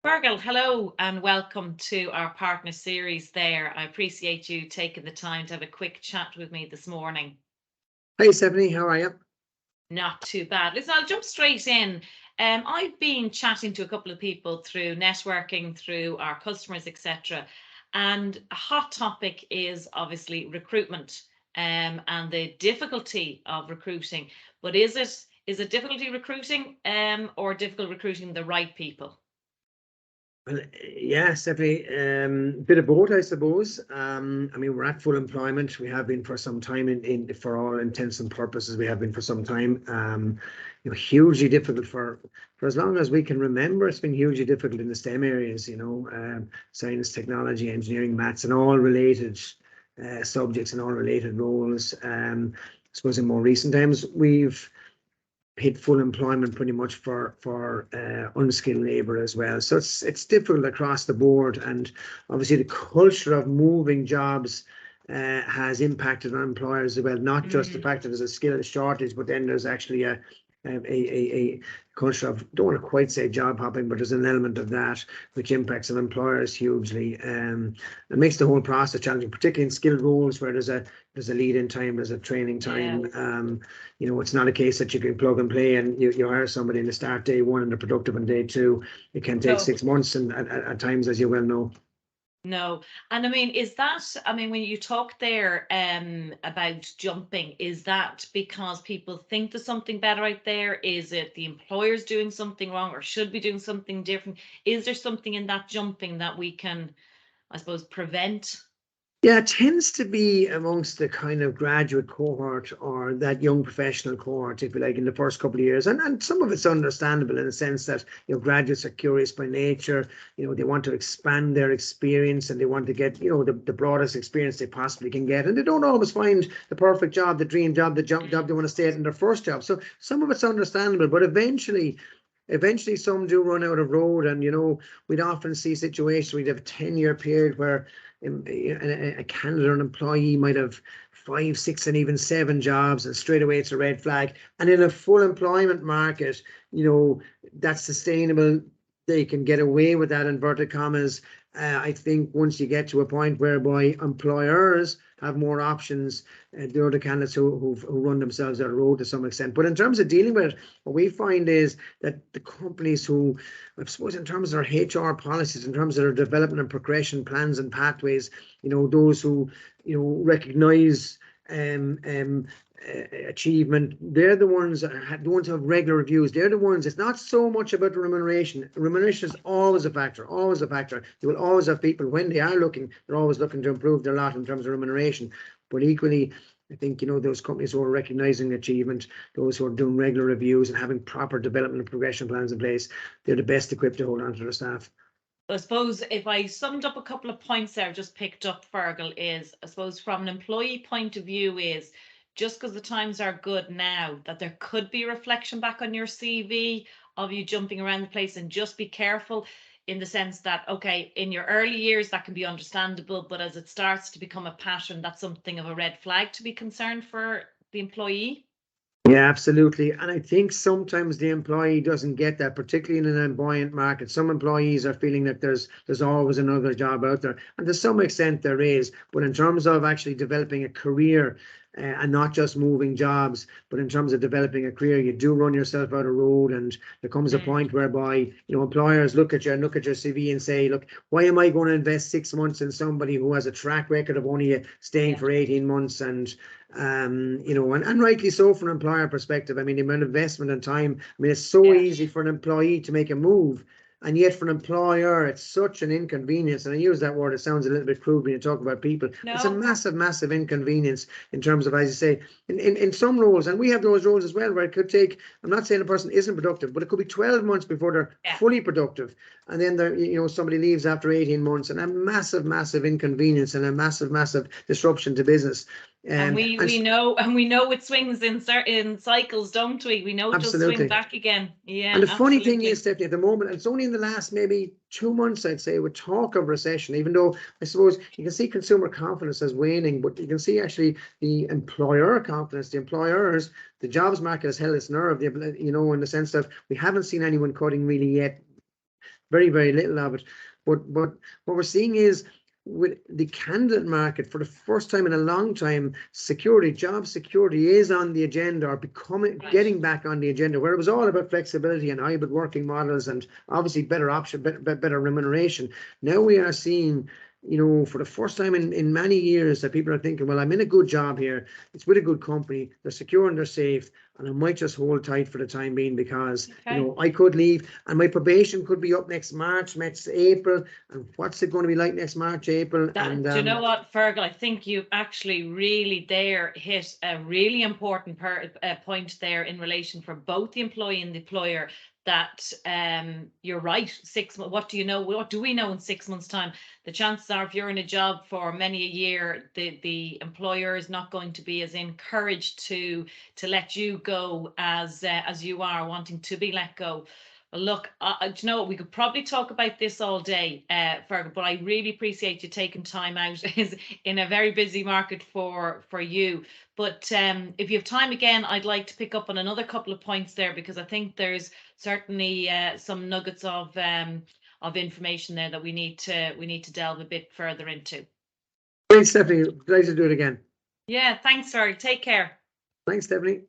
Virgil, hello and welcome to our partner series there. I appreciate you taking the time to have a quick chat with me this morning. Hey Stephanie, how are you? Not too bad. Listen, I'll jump straight in. I've been chatting to a couple of people through networking, through our customers, etc. And a hot topic is obviously recruitment and the difficulty of recruiting. But is it difficulty recruiting or difficult recruiting the right people? Well, yeah, Stephanie, bit of both, I suppose. I mean, we're at full employment. We have been for some time for all intents and purposes. We have been for some time. Hugely difficult for as long as we can remember. It's been hugely difficult in the STEM areas. Science, technology, engineering, maths, and all related subjects and all related roles. I suppose in more recent times we've hit full employment pretty much for unskilled labour as well. So it's difficult across the board, and obviously the culture of moving jobs has impacted on employers as well. Not just the fact that there's a skill shortage, but then there's actually a culture of, don't want to quite say job hopping, but there's an element of that which impacts on employers hugely. It makes the whole process challenging, particularly in skilled roles where there's a lead-in time, there's a training time. It's not a case that you can plug and play and you hire somebody in the start day one and they're productive on day two. It can take 6 months and at times, as you well know. No. And I mean, when you talk there about jumping, is that because people think there's something better out there? Is it the employer's doing something wrong or should be doing something different? Is there something in that jumping that we can, I suppose, prevent? Yeah, it tends to be amongst the kind of graduate cohort or that young professional cohort, if you like, in the first couple of years. And some of it's understandable in the sense that, graduates are curious by nature. They want to expand their experience and they want to get, the broadest experience they possibly can get. And they don't always find the perfect job, the dream job, the job they want to stay at in their first job. So some of it's understandable, but eventually some do run out of road. And, we'd often see situations, we'd have a 10-year period where a candidate or an employee might have 5, 6, and even 7 jobs, and straight away it's a red flag. And in a full employment market, that's sustainable. They can get away with that, inverted commas. I think once you get to a point whereby employers have more options, the other candidates who run themselves out of road to some extent. But in terms of dealing with it, what we find is that the companies who, I suppose, in terms of their HR policies, in terms of their development and progression plans and pathways, those who recognise achievement, they're the ones that who have regular reviews. They're the ones. It's not so much about the remuneration. Remuneration is always a factor. You will always have people, when they are looking, they're always looking to improve their lot in terms of remuneration. But equally, I think those companies who are recognizing achievement, those who are doing regular reviews and having proper development and progression plans in place, they're the best equipped to hold on to their staff. I suppose if I summed up a couple of points there, I've just picked up, Fergal, is I suppose from an employee point of view is just because the times are good now, that there could be a reflection back on your CV of you jumping around the place, and just be careful in the sense that, okay, in your early years, that can be understandable, but as it starts to become a pattern, that's something of a red flag to be concerned for the employee. Yeah, absolutely. And I think sometimes the employee doesn't get that, particularly in an buoyant market. Some employees are feeling that there's always another job out there. And to some extent there is. But in terms of actually developing a career, and not just moving jobs, but in terms of developing a career, you do run yourself out of road. And there comes a point whereby, employers look at your CV and say, look, why am I going to invest 6 months in somebody who has a track record of only staying for 18 months? And and rightly so from an employer perspective. I mean, the amount of investment and time, I mean, it's so easy for an employee to make a move. And yet for an employer, it's such an inconvenience. And I use that word, it sounds a little bit crude when you talk about people. No. It's a massive, massive inconvenience in terms of, as you say, in some roles, and we have those roles as well, where it could take, I'm not saying a person isn't productive, but it could be 12 months before they're fully productive. And then somebody leaves after 18 months, and a massive, massive inconvenience and a massive, massive disruption to business. And we know it swings in cycles, don't we? We know it does swing back again. Yeah. And the funny thing is, Stephanie, at the moment, and it's only in the last maybe 2 months, I'd say, with talk of recession, even though I suppose you can see consumer confidence as waning, but you can see actually the employer confidence, the employers, the jobs market has held its nerve, in the sense that we haven't seen anyone cutting really yet. very, very little of it. But what we're seeing is, with the candidate market, for the first time in a long time, job security is on the agenda, or getting back on the agenda, where it was all about flexibility and hybrid working models and obviously better remuneration. Now we are seeing, for the first time in many years, that people are thinking, well, I'm in a good job here. It's with a good company. They're secure and they're safe. And I might just hold tight for the time being, because, I could leave and my probation could be up next March, next April. And what's it going to be like next March, April? Do you know what, Fergal? I think you actually really hit a really important point there in relation for both the employee and the employer, that you're right. 6 months. What do we know in 6 months' time? The chances are, if you're in a job for many a year, the employer is not going to be as encouraged to let you go as you are wanting to be let go. Well, look, do you know what? We could probably talk about this all day, Fergal, but I really appreciate you taking time out in a very busy market for you. But if you have time again, I'd like to pick up on another couple of points there, because I think there's certainly some nuggets of information there that we need to delve a bit further into. Thanks, Stephanie. Glad to do it again. Yeah, thanks, Fergal. Take care. Thanks, Stephanie.